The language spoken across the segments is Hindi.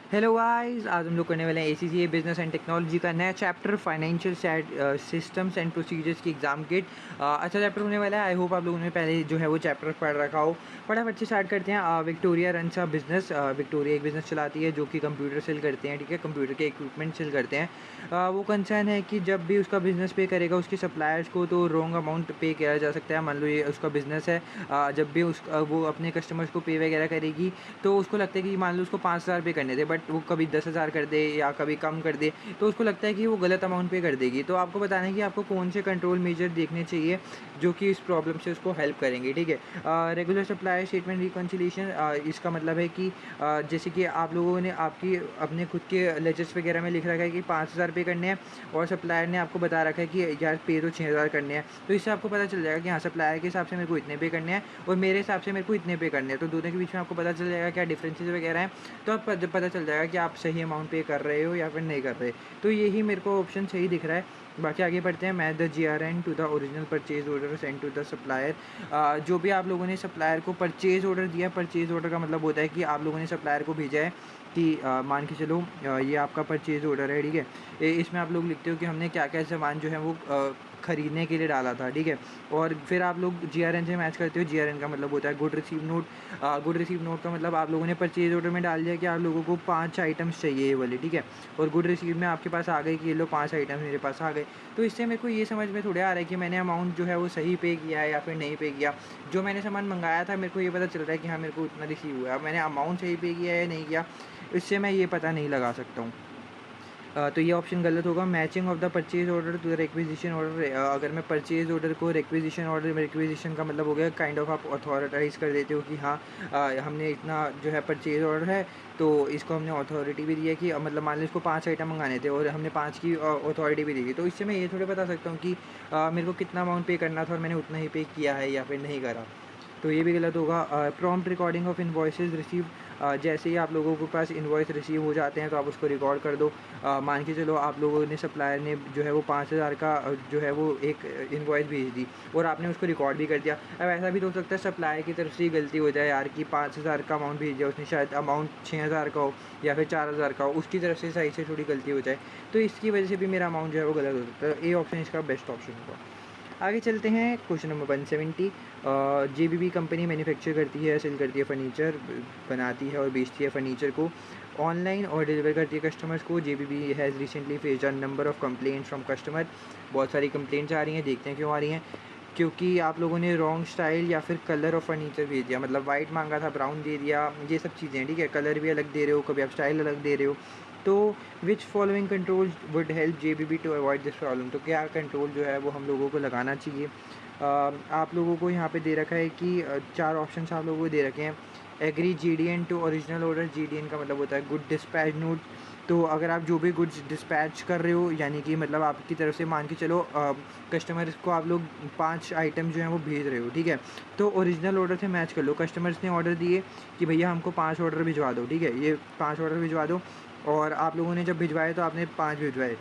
हेलो गाइस, आज हम लोग करने वाले हैं एसीसीए बिजनेस एंड टेक्नोलॉजी का नया chapter financial systems and procedures की एग्जाम किट। अच्छा चैप्टर होने वाला है। आई होप आप लोगों ने पहले जो है वो चैप्टर पढ़ रखा हो। फटाफट से स्टार्ट करते हैं। Victoria runs a business. Victoria एक बिजनेस चलाती है जो कि कंप्यूटर सेल करते हैं, ठीक है, कंप्यूटर के इक्विपमेंट सेल करते हैं। वो कंसर्न है कि जब भी उसका बिजनेस पे करेगा उसके सप्लायर्स को तो रॉन्ग अमाउंट पे किया जा सकता है। मान लो ये उसका बिजनेस है, जब भी वो अपने कस्टमर्स को पे वगैरह करेगी तो उसको लगता है कि मान लो उसको 5,000 पे करने थे, बट वो कभी 10,000 कर दे या कभी कम कर दे, तो उसको लगता है कि वो गलत अमाउंट पे कर देगी। तो आपको बताना है कि आपको कौन से कंट्रोल मेजर देखने चाहिए जो कि इस प्रॉब्लम से उसको हेल्प करेंगे, ठीक है। रेगुलर सप्लाई स्टेटमेंट रिकॉन्सिलिएशन, इसका मतलब है कि जैसे कि आप लोगों ने आपकी अपने खुद के लेजर्स वगैरह में लिख रखा है कि 5,000 पे करने हैं और सप्लायर ने आपको बता रखा है कि यार पे तो 6,000 करने हैं, तो इससे आपको पता चल जाएगा कि हाँ, सप्लायर के हिसाब से मेरे को इतने पे करने हैं और मेरे हिसाब से मेरे को इतने पे करने हैं, तो दोनों के बीच में आपको पता चल जाएगा क्या डिफरेंसेस वगैरह हैं। तो आप पता चल जाएगा कि आप सही अमाउंट पे कर रहे हो या फिर नहीं कर रहे। तो यही मेरे को ऑप्शन सही दिख रहा है। बाकी आगे बढ़ते हैं। Match the GRN to the original purchase order send to the supplier. जो भी आप लोगों ने सप्लायर को परचेज ऑर्डर दिया, परचेज ऑर्डर का मतलब होता है कि आप लोगों ने सप्लायर को भेजा है कि मान के चलो ये आपका परचेज ऑर्डर है, ठीक है। इसमें आप लोग लिखते हो कि हमने क्या क्या सामान जो है वो ख़रीदने के लिए डाला था, ठीक है। और फिर आप लोग GRN से मैच करते हो। GRN का मतलब होता है good receive note. Good receive note का मतलब आप लोगों ने परचेज ऑर्डर में डाल दिया कि आप लोगों को 5 आइटम्स चाहिए ये वाले, ठीक है। और गुड रिसीव में आपके पास आ गए कि ये लो 5 आइटम्स मेरे पास आ गए। तो इससे मेरे को ये समझ में थोड़ा आ रहा है कि मैंने अमाउंट जो है वो सही पे किया है या फिर नहीं पे किया। जो मैंने सामान मंगाया था मेरे को ये पता चल रहा है कि हाँ, मेरे को उतना रिसीव हुआ है। मैंने अमाउंट सही पे किया है या नहीं किया, इससे मैं ये पता नहीं लगा सकता हूँ। तो ये ऑप्शन गलत होगा। Matching of the purchase order to the requisition order. अगर मैं परचेज ऑर्डर को रिक्विजिशन ऑर्डर में, रिक्विजिशन का मतलब हो गया काइंड ऑफ आप अथॉरिटाइज़ कर देते हो कि हाँ, हमने इतना जो है परचेज ऑर्डर है तो इसको हमने अथॉरिटी भी दी है कि मतलब मान लो इसको 5 आइटम मंगाने थे और हमने 5 की अथॉरिटी भी दी थी। तो इससे मैं ये थोड़े बता सकता हूँ कि मेरे को कितना अमाउंट पे करना था और मैंने उतना ही पे किया है या फिर नहीं करा। तो ये भी गलत होगा। Prompt recording of invoices receive. जैसे ही आप लोगों के पास इनवॉइस रिसीव हो जाते हैं तो आप उसको रिकॉर्ड कर दो। मान के चलो आप लोगों ने, सप्लायर ने जो है वो 5,000 का जो है वो एक इनवॉइस भेज दी और आपने उसको रिकॉर्ड भी कर दिया। अब ऐसा भी तो हो सकता है सप्लायर की तरफ से ही गलती हो जाए यार कि 5,000 का अमाउंट भेज दिया उसने, शायद अमाउंट 6,000 का हो या फिर 4,000 का हो, उसकी तरफ से सही से थोड़ी गलती हो जाए, तो इसकी वजह से भी मेरा अमाउंट जो है वो गलत हो सकता है। ए ऑप्शन इसका बेस्ट ऑप्शन होगा। आगे चलते हैं। Question number 170। JBB company manufacture करती है, सेल करती है फर्नीचर, बनाती है और बेचती है फर्नीचर को ऑनलाइन और डिलीवर करती है कस्टमर्स को। JBB has recently faced a number of complaints from customer. बहुत सारी कंप्लेंट्स आ रही हैं, देखते हैं क्यों आ रही हैं। क्योंकि आप लोगों ने रॉन्ग स्टाइल या फिर कलर ऑफ फर्नीचर भेज दिया, मतलब वाइट मांगा था ब्राउन दे दिया, ये सब चीज़ें हैं, ठीक है। कलर भी अलग दे रहे हो, कभी आप स्टाइल अलग दे रहे हो। तो which following control would help JBB to avoid this problem. तो क्या कंट्रोल जो है वो हम लोगों को लगाना चाहिए। आप लोगों को यहाँ पे दे रखा है कि 4 ऑप्शंस आप लोगों को दे रखे हैं। Agree GDN to original order. GDN का मतलब होता है गुड डिस्पैच नोट। तो अगर आप जो भी गुड्स डिस्पैच कर रहे हो, यानी कि मतलब आपकी तरफ से मान के चलो कस्टमर्स को आप लोग 5 आइटम जो हैं वो भेज रहे हो, ठीक है। तो ओरिजिनल ऑर्डर से मैच कर लो। कस्टमर्स ने ऑर्डर दिए कि भैया हमको 5 ऑर्डर भिजवा दो, ठीक है, ये 5 ऑर्डर भिजवा दो। और आप लोगों ने जब भिजवाए तो आपने 5 भिजवाए,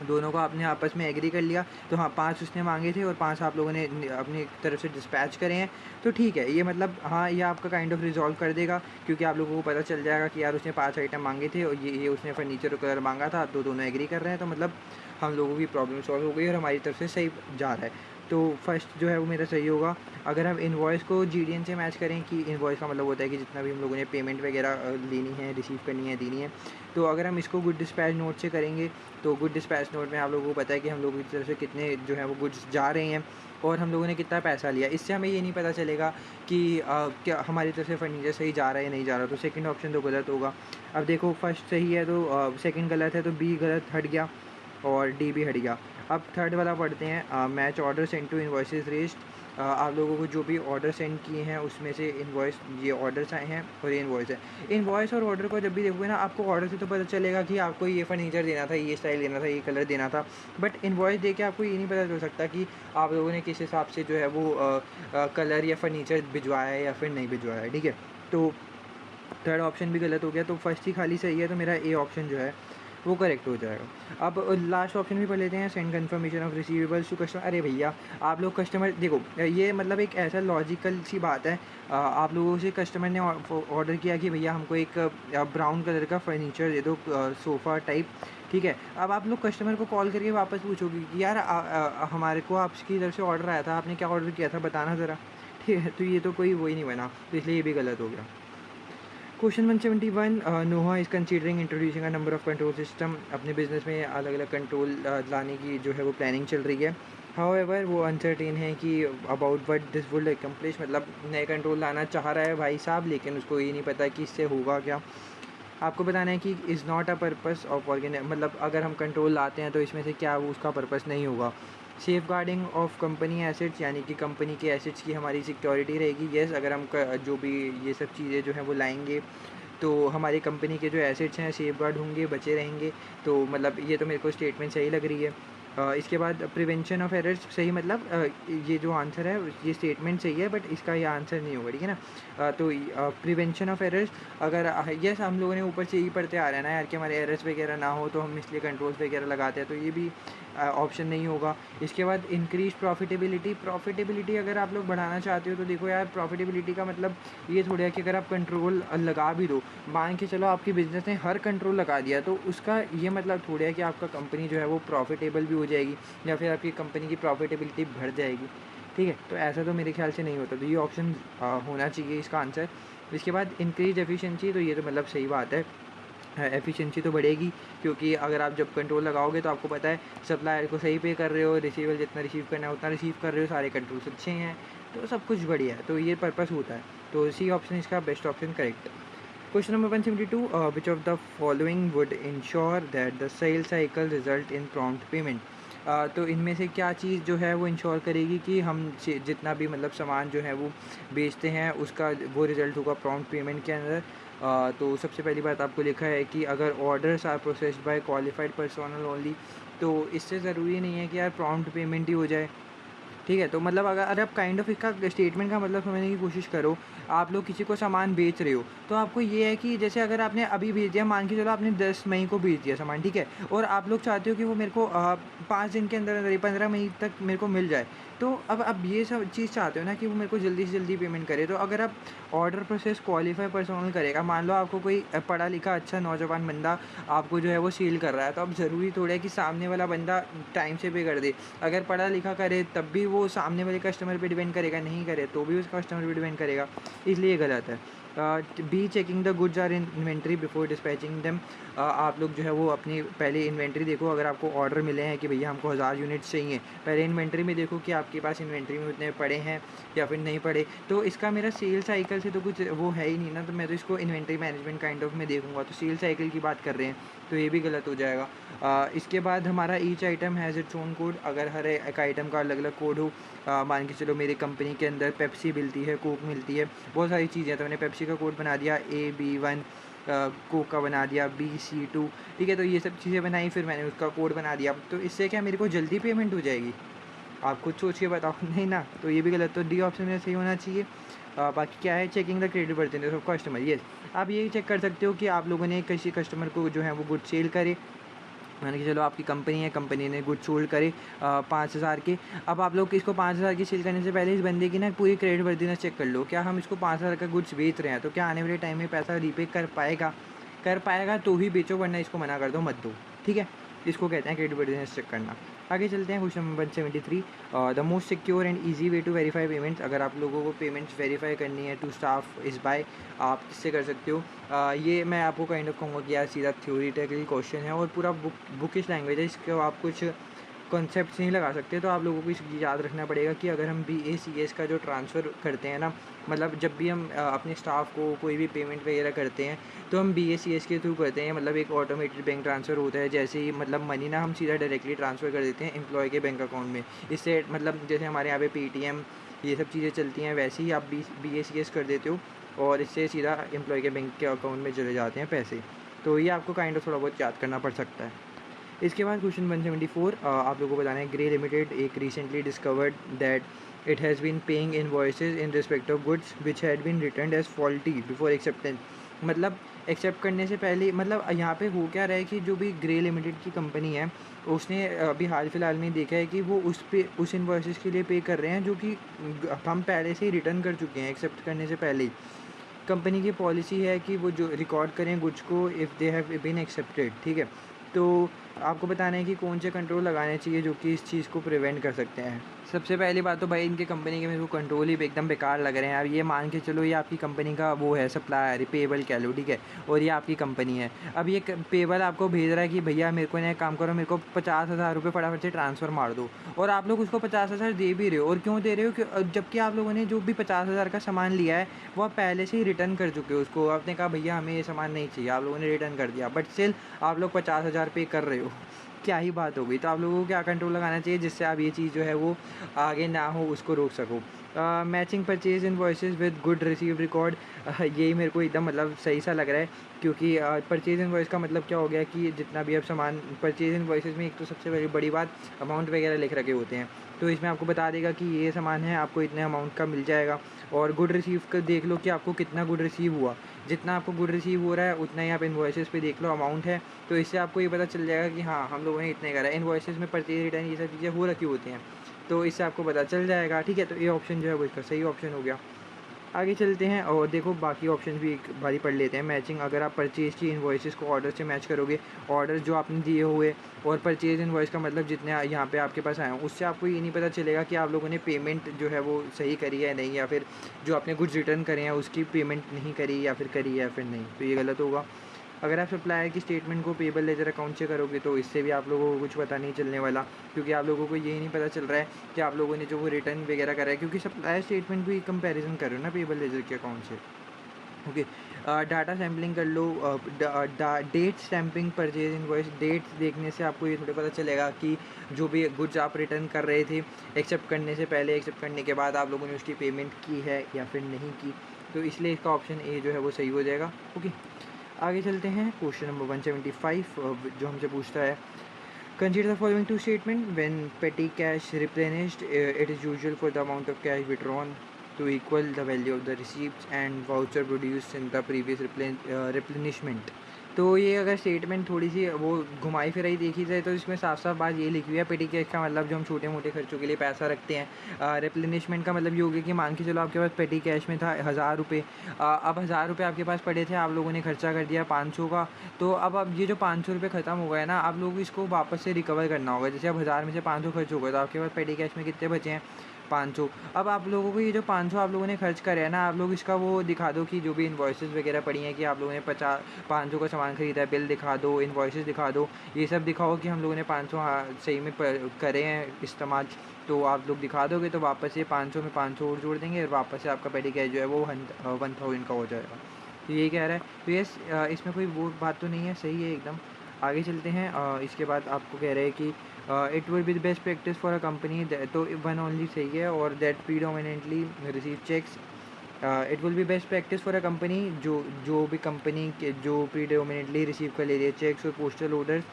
दोनों को आपने आपस में एग्री कर लिया। तो हाँ, 5 उसने मांगे थे और 5 आप लोगों ने अपनी तरफ से डिस्पैच करे हैं, तो ठीक है। ये मतलब हाँ, ये आपका काइंड ऑफ रिजॉल्व कर देगा क्योंकि आप लोगों को पता चल जाएगा कि यार उसने 5 आइटम मांगे थे और ये उसने फर्नीचर कलर मांगा था, तो दोनों एग्री कर रहे हैं, तो मतलब हम लोगों की प्रॉब्लम सॉल्व हो गई और हमारी तरफ से सही जा रहा है। तो फर्स्ट जो है वो मेरा सही होगा। अगर हम इनवॉइस को GDN से मैच करें, कि इनवॉइस का मतलब होता है कि जितना भी हम लोगों ने पेमेंट वगैरह लेनी है, रिसीव करनी है, देनी है, तो अगर हम इसको गुड डिस्पैच नोट से करेंगे तो गुड डिस्पैच नोट में आप लोगों को पता है कि हम लोगों की तरफ से कितने जो है वो गुड्स जा रहे हैं और हम लोगों ने कितना पैसा लिया। इससे हमें ये नहीं पता चलेगा कि क्या हमारी तरफ से फर्नीचर सही जा रहा है या नहीं जा रहा। तो सेकंड ऑप्शन तो गलत होगा। अब देखो, फर्स्ट सही है तो सेकंड गलत है, तो बी गलत हट गया और डी भी हट गया। अब थर्ड वाला पढ़ते हैं। Match order send to invoices raised. आप लोगों को जो भी ऑर्डर सेंड किए हैं उसमें से इन्वॉइस, ये ऑर्डर्स आए हैं और ये इन्वॉइस है। इन्वॉइस और ऑर्डर को जब भी देखोगे ना, आपको ऑर्डर से तो पता चलेगा कि आपको ये फर्नीचर देना था, ये स्टाइल देना था, ये कलर देना था, बट इन्वॉइस देख के आपको ये नहीं पता चल सकता कि आप लोगों ने किस हिसाब से जो है वो कलर या फर्नीचर भिजवाया है या फिर नहीं भिजवाया है, ठीक है। तो थर्ड ऑप्शन भी गलत हो गया, तो फर्स्ट ही खाली सही है, तो मेरा ए ऑप्शन जो है वो करेक्ट हो जाएगा। अब लास्ट ऑप्शन भी पढ़ लेते हैं, send confirmation of receivables to customer. अरे भैया आप लोग कस्टमर देखो, ये मतलब एक ऐसा लॉजिकल सी बात है। आप लोगों से कस्टमर ने ऑर्डर किया कि भैया हमको एक ब्राउन कलर का फर्नीचर दे दो, सोफ़ा टाइप, ठीक है। अब आप लोग कस्टमर को कॉल करके वापस पूछोगे कि यार हमारे को आपकी तरफ से ऑर्डर आया था, आपने क्या ऑर्डर किया था बताना ज़रा, ठीक है। तो ये तो कोई वो ही नहीं बना, तो इसलिए ये भी गलत हो गया। Question 171, Noah is considering introducing a number of control system. अपने बिजनेस में अलग अलग कंट्रोल लाने की जो है वो प्लानिंग चल रही है। हाउएवर वो अनसर्टेन है कि about what this would accomplish, मतलब नए कंट्रोल लाना चाह रहा है भाई साहब, लेकिन उसको ये नहीं पता कि इससे होगा क्या। आपको बताना है कि is not a purpose of मतलब अगर हम कंट्रोल लाते हैं तो इसमें से क्या वो उसका पर्पस नहीं होगा। Safeguarding of company assets, यानी कि कंपनी के एसेट्स की हमारी सिक्योरिटी रहेगी। येस, अगर हम जो भी ये सब चीज़ें जो हैं वो लाएंगे तो हमारी कंपनी के जो एसेट्स हैं सेफ गार्ड होंगे, बचे रहेंगे। तो मतलब ये तो मेरे को स्टेटमेंट सही लग रही है। इसके बाद प्रिवेंशन ऑफ एरर्स, सही मतलब ये जो आंसर है ये स्टेटमेंट सही है, बट इसका ये आंसर नहीं होगा, ठीक है ना। तो प्रिवेंशन ऑफ एरर्स, अगर यस हम लोगों ने ऊपर से यही पढ़ते आ रहे हैं ना यार कि हमारे एरर्स वगैरह ना हो, तो हम इसलिए कंट्रोल्स वगैरह लगाते हैं, तो ये भी ऑप्शन नहीं होगा। इसके बाद इंक्रीज प्रॉफिटेबिलिटी अगर आप लोग बढ़ाना चाहते हो तो देखो यार, प्रॉफिटेबिलिटी का मतलब ये थोड़ा है कि अगर आप कंट्रोल लगा भी दो, मान के चलो आपकी बिज़नेस ने हर कंट्रोल लगा दिया, तो उसका ये मतलब थोड़ा है कि आपका कंपनी जो है वो प्रॉफिटेबल भी हो जाएगी या फिर आपकी कंपनी की प्रॉफिटेबिलिटी बढ़ जाएगी, ठीक है। तो ऐसा तो मेरे ख्याल से नहीं होता, तो ये ऑप्शन होना चाहिए इसका आंसर। इसके बाद इंक्रीज एफिशिएंसी, तो ये तो मतलब सही बात है, एफिशिएंसी तो बढ़ेगी, क्योंकि अगर आप जब कंट्रोल लगाओगे तो आपको पता है सप्लायर को सही पे कर रहे हो, रिसीवर जितना रिसीव करना है उतना रिसीव कर रहे हो, सारे कंट्रोल्स अच्छे हैं, तो सब कुछ बढ़िया है, तो ये पर्पस होता है। तो सी ऑप्शन इसका best option correct. Question number 172, which of the following would ensure that the sale cycle result in prompt payment. तो इनमें से क्या चीज़ जो है वो इंश्योर करेगी कि हम जितना भी मतलब सामान जो है वो बेचते हैं उसका वो रिज़ल्ट होगा प्रॉम्प्ट पेमेंट के अंदर। तो सबसे पहली बात आपको लिखा है कि अगर orders are processed by qualified personnel only, तो इससे ज़रूरी नहीं है कि यार प्रॉम्प्ट पेमेंट ही हो जाए, ठीक है। तो मतलब अगर आप काइंड ऑफ इसका स्टेटमेंट का मतलब समझने की कोशिश करो, आप लोग किसी को सामान बेच रहे हो, तो आपको ये है कि जैसे अगर आपने अभी भेज दिया, मान के चलो आपने 10 मई को भेज दिया सामान, ठीक है, और आप लोग चाहते हो कि वो मेरे को 5 दिन के अंदर अंदर 15 मई तक मेरे को मिल जाए, तो अब आप ये सब चीज़ चाहते हो ना कि वो मेरे को जल्दी से जल्दी पेमेंट करे। तो अगर आप ऑर्डर प्रोसेस क्वालिफाई पर्सनल करेगा, मान लो आपको कोई पढ़ा लिखा अच्छा नौजवान बंदा आपको जो है वो सेल कर रहा है, तो अब ज़रूरी थोड़ा है कि सामने वाला बंदा टाइम से पे कर दे। अगर पढ़ा लिखा करे तब भी वो सामने वाले कस्टमर पे डिपेंड करेगा, नहीं करे तो भी उस कस्टमर पे डिपेंड करेगा, इसलिए गलत है। B checking the goods are in inventory before dispatching them. आप लोग जो है वो अपनी पहले इन्वेंट्री देखो, अगर आपको ऑर्डर मिले हैं कि भैया हमको 1000 यूनिट्स चाहिए, पहले इन्वेंट्री में देखो कि आपके पास इन्वेंट्री में उतने पड़े हैं या फिर नहीं पड़े। तो इसका मेरा सेल साइकिल से तो कुछ वो है ही नहीं ना, तो मैं तो इसको इन्वेंट्री मैनेजमेंट काइंड ऑफ में देखूंगा, तो सेल साइकिल की बात कर रहे हैं, तो ये भी गलत हो जाएगा। इसके बाद हमारा each item has its own code, अगर हर एक आइटम का अलग अलग कोड हो, मान के चलो मेरी कंपनी के अंदर पेप्सी मिलती है, कोक मिलती है, बहुत सारी चीज़ें, तो मैंने पेप्सी का कोड बना दिया AB1, कोक का बना दिया BC2, ठीक है। तो ये सब चीज़ें बनाई, फिर मैंने उसका कोड बना दिया, तो इससे क्या मेरे को जल्दी पेमेंट हो जाएगी? आप खुद सोच के बताओ नहीं ना, तो ये भी गलत, तो डी ऑप्शन में सही होना चाहिए। बाकी क्या है, checking the credit worthiness of customer, yes, आप ये चेक कर सकते हो कि आप लोगों ने किसी कस्टमर को जो है वो गुड सेल करे, मान के चलो आपकी कंपनी है, कंपनी ने गुड सोल्ड करे 5000 के। अब आप लोग इसको 5000 की सेल करने से पहले इस बंदे की ना पूरी क्रेडिट वर्दीनेस चेक कर लो, क्या हम इसको 5000 का गुड्स बेच रहे हैं, तो क्या आने वाले टाइम में पैसा रीपे कर पाएगा तो ही बेचो, वरना इसको मना कर दो, मत दो, ठीक है। इसको कहते हैं क्रेडिट वर्दीनेस चेक करना। आगे चलते हैं question number 173, the most secure and easy way to verify payments. अगर आप लोगों को पेमेंट्स वेरीफाई करनी है टू स्टाफ इज़ बाय, आप किससे कर सकते हो? ये मैं आपको काइंड ऑफ कहूँगा कि यार सीधा थ्योरेटिकल क्वेश्चन है और पूरा बुकिश लैंग्वेज है, इसको आप कुछ कॉन्सेप्ट्स नहीं लगा सकते। तो आप लोगों को इसकी याद रखना पड़ेगा कि अगर हम BACS का जो ट्रांसफ़र करते हैं ना, मतलब जब भी हम अपने स्टाफ को कोई भी पेमेंट वगैरह करते हैं तो हम BACS के थ्रू करते हैं, मतलब एक ऑटोमेटेड बैंक ट्रांसफ़र होता है, जैसे ही मतलब मनी ना हम सीधा डायरेक्टली ट्रांसफ़र कर देते हैं एम्प्लॉय के बैंक अकाउंट में। इससे मतलब जैसे हमारे यहाँ पे पेटीएम ये सब चीज़ें चलती हैं, वैसे ही आप BACS कर देते हो और इससे सीधा एम्प्लॉय के बैंक के अकाउंट में चले जाते हैं पैसे। तो ये आपको काइंड ऑफ थोड़ा बहुत याद करना पड़ सकता है। इसके बाद क्वेश्चन 174, आप लोगों को बताना है, ग्रे लिमिटेड एक recently discovered that it has been paying invoices in respect of goods which had been returned as faulty before acceptance. मतलब एक्सेप्ट करने से पहले मतलब यहाँ पे हो क्या रहा है कि जो भी ग्रे लिमिटेड की कंपनी है उसने अभी हाल फिलहाल में देखा है कि वो उस इन्वॉइसेस के लिए पे कर रहे हैं जो कि हम पहले से ही रिटर्न कर चुके हैं एक्सेप्ट करने से पहले ही। कंपनी की पॉलिसी है कि वो जो रिकॉर्ड करें गुड्स को if they have been accepted, ठीक है। तो आपको बताना है कि कौन से कंट्रोल लगाने चाहिए जो कि इस चीज़ को प्रिवेंट कर सकते हैं। सबसे पहली बात तो भाई इनकी कंपनी के मेरे को कंट्रोल ही एकदम बेकार लग रहे हैं। अब ये मान के चलो ये आपकी कंपनी का वो है सप्लायर, पेबल कह लो, ठीक है, और ये आपकी कंपनी है। अब ये पेबल आपको भेज रहा है कि भैया मेरे को ना एक काम करो, मेरे को 50,000 रुपये फटाफट से ट्रांसफ़र मार दो, और आप लोग उसको 50,000 दे भी रहे हो। और क्यों दे रहे हो जबकि आप लोगों ने जो भी 50,000 का सामान लिया है वो आप पहले से ही रिटर्न कर चुके हो उसको। आपने कहा भैया हमें ये सामान नहीं चाहिए, आप लोगों ने रिटर्न कर दिया, बट स्टिल आप लोग 50,000 पे कर रहे हो। क्या ही बात हो गई। तो आप लोगों को क्या कंट्रोल लगाना चाहिए जिससे आप ये चीज़ जो है वो आगे ना हो, उसको रोक सको। Matching purchase invoices with good receive record, यही मेरे को एकदम मतलब सही सा लग रहा है, क्योंकि परचेज इनवॉइस का मतलब क्या हो गया कि जितना भी आप सामान परचेज इनवॉइसेस में एक तो सबसे पहली बड़ी बात अमाउंट वगैरह लिख रखे होते हैं, तो इसमें आपको बता देगा कि ये सामान है आपको इतने अमाउंट का मिल जाएगा। और गुड रिसीव का देख लो कि आपको कितना गुड रिसीव हुआ, जितना आपको गुड रिसीव हो रहा है उतना ही आप इनवॉइसेस पे देख लो अमाउंट है, तो इससे आपको ये पता चल जाएगा कि हाँ हम लोगों ने इतने करा है। इनवॉइसेस में परचेज रिटर्न ये सब चीज़ें हो रखी होती हैं, तो इससे आपको पता चल जाएगा, ठीक है। तो ये ऑप्शन जो है वो इसका सही ऑप्शन हो गया। आगे चलते हैं और देखो बाकी ऑप्शन भी एक बारी पढ़ लेते हैं। मैचिंग, अगर आप परचेज़ की इनवॉइसेस को ऑर्डर से मैच करोगे, ऑर्डर जो आपने दिए हुए और परचेज़ इनवॉइस का मतलब जितने यहाँ पे आपके पास आए हों, उससे आपको ये नहीं पता चलेगा कि आप लोगों ने पेमेंट जो है वो सही करी है नहीं, या फिर जो आपने कुछ रिटर्न करे हैं उसकी पेमेंट नहीं करी या फिर करी है या फिर नहीं, तो ये गलत होगा। अगर आप सप्लायर की स्टेटमेंट को पेबल लेजर अकाउंट से करोगे तो इससे भी आप लोगों को कुछ पता नहीं चलने वाला, क्योंकि आप लोगों को यही नहीं पता चल रहा है कि आप लोगों ने जो वो रिटर्न वगैरह करा है, क्योंकि सप्लायर स्टेटमेंट भी कंपैरिजन कर रहे हो ना पेबल लेजर के अकाउंट से। ओके, डाटा सैम्पलिंग कर लो। Date stamping purchase invoice, dates देखने से आपको ये थोड़ा पता चलेगा कि जो भी गुड्स आप रिटर्न कर रहे थे एक्सेप्ट करने से पहले, एक्सेप्ट करने के बाद आप लोगों ने उसकी पेमेंट की है या फिर नहीं की, तो इसलिए इसका ऑप्शन ए जो है वो सही हो जाएगा। ओके, आगे चलते हैं। क्वेश्चन नंबर 175 जो हमसे पूछता है, consider the following two statement, when petty cash replenished it is usual for the amount of cash withdrawn to equal the value of the receipts and voucher produced in the previous replenishment। तो ये अगर स्टेटमेंट थोड़ी सी वो घुमाई फिराई देखी जाए तो इसमें साफ साफ बात ये लिखी हुई है, पेटी कैश का मतलब जो हम छोटे मोटे खर्चों के लिए पैसा रखते हैं। रिप्लेनिशमेंट का मतलब ये हो गया कि मान के चलो आपके पास पेटी कैश में था 1,000 रुपये, अब 1,000 रुपये आपके पास पड़े थे, आप लोगों ने खर्चा कर दिया 500 का, तो अब ये जो 500 रुपये ख़त्म हो गए ना, आप लोगों को इसको वापस से रिकवर करना होगा। जैसे अब 1,000 में से 500 खर्च हो गए तो आपके पास पेटी कैश में कितने बचे हैं, 500। अब आप लोगों को ये जो 500 आप लोगों ने खर्च करे है ना, आप लोग इसका वो दिखा दो कि जो भी इन्वॉइसेस वगैरह पड़ी हैं कि आप लोगों ने 500 का सामान खरीदा है, बिल दिखा दो, इन्वॉइसेस दिखा दो, ये सब दिखाओ कि हम लोगों ने 500 सही में करे हैं इस्तेमाल। तो आप लोग दिखा दोगे तो वापस ये 500 में 500 और जोड़ देंगे और वापस से आपका पेटी कैश जो है वो 1,000 का हो जाएगा। तो ये कह रहा है, तो ये इसमें कोई वो बात तो नहीं है, सही है एकदम। आगे चलते हैं। इसके बाद आपको कह रहे हैं कि it will be the best practice for a company, तो वन ओनली सही है, और that predominantly receive cheques. It will be best practice for a company, जो भी कंपनी के जो प्रीडोमिनेंटली रिसीव कर ले रही है चेक्स और postal orders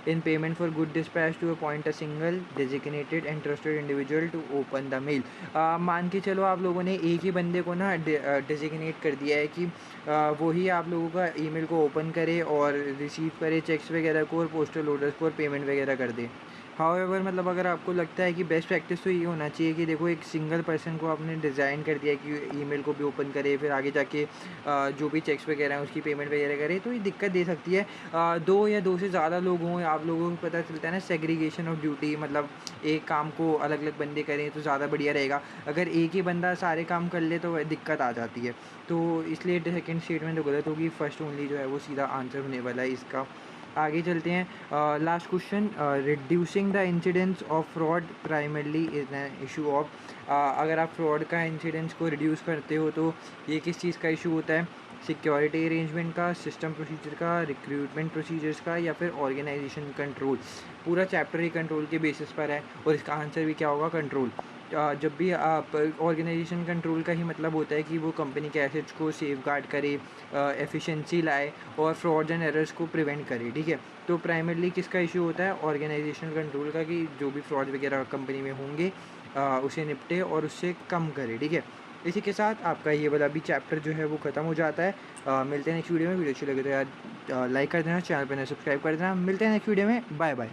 in payment for good dispatch to appoint a single designated and trusted individual to open the mail। मान के चलो आप लोगों ने एक ही बंदे को ना डेजिग्नेट कर दिया है कि वही आप लोगों का ईमेल को ओपन करे और रिसीव करे चेक्स वगैरह को और पोस्टल ऑर्डर्स को और पेमेंट वगैरह कर दे। हाउएवर मतलब अगर आपको लगता है कि बेस्ट प्रैक्टिस तो ये होना चाहिए कि देखो एक सिंगल पर्सन को आपने डिज़ाइन कर दिया कि ईमेल को भी ओपन करे, फिर आगे जाके जो भी चेक्स वगैरह हैं उसकी पेमेंट वगैरह करे, तो ये दिक्कत दे सकती है। दो या दो से ज़्यादा लोग हों, आप लोगों को पता चलता है ना सेग्रीगेशन ऑफ ड्यूटी, मतलब एक काम को अलग अलग बंदे करें तो ज़्यादा बढ़िया रहेगा। अगर एक ही बंदा सारे काम कर ले तो दिक्कत आ जाती है, तो इसलिए सेकेंड स्टेटमेंट तो गलत होगी, फर्स्ट ओनली जो है वो सीधा आंसर होने वाला है इसका। आगे चलते हैं। Last question, reducing the incidence of fraud primarily is an issue of. अगर आप फ्रॉड का इंसिडेंस को रिड्यूस करते हो तो ये किस चीज़ का इशू होता है, सिक्योरिटी अरेंजमेंट का, सिस्टम प्रोसीजर का, रिक्रूटमेंट प्रोसीजर्स का, या फिर ऑर्गेनाइजेशन कंट्रोल। पूरा चैप्टर ही कंट्रोल के बेसिस पर है और इसका आंसर भी क्या होगा, कंट्रोल। जब भी आप ऑर्गेनाइजेशन कंट्रोल का ही मतलब होता है कि वो कंपनी के एसेट्स को सेफ गार्ड करे, एफिशिएंसी लाए और फ्रॉड्स एंड एरर्स को प्रिवेंट करे, ठीक है। तो प्राइमरली किसका इशू होता है, ऑर्गेनाइजेशन कंट्रोल का, कि जो भी फ्रॉड वगैरह कंपनी में होंगे उसे निपटे और उससे कम करे, ठीक है। इसी के साथ आपका ये वाला भी चैप्टर जो है वो ख़त्म हो जाता है। मिलते हैं नेक्स्ट वीडियो में। वीडियो अच्छी लगे तो यार लाइक कर देना, चैनल पर नए सब्सक्राइब कर देना। मिलते हैं नेक्स्ट वीडियो में। Bye bye.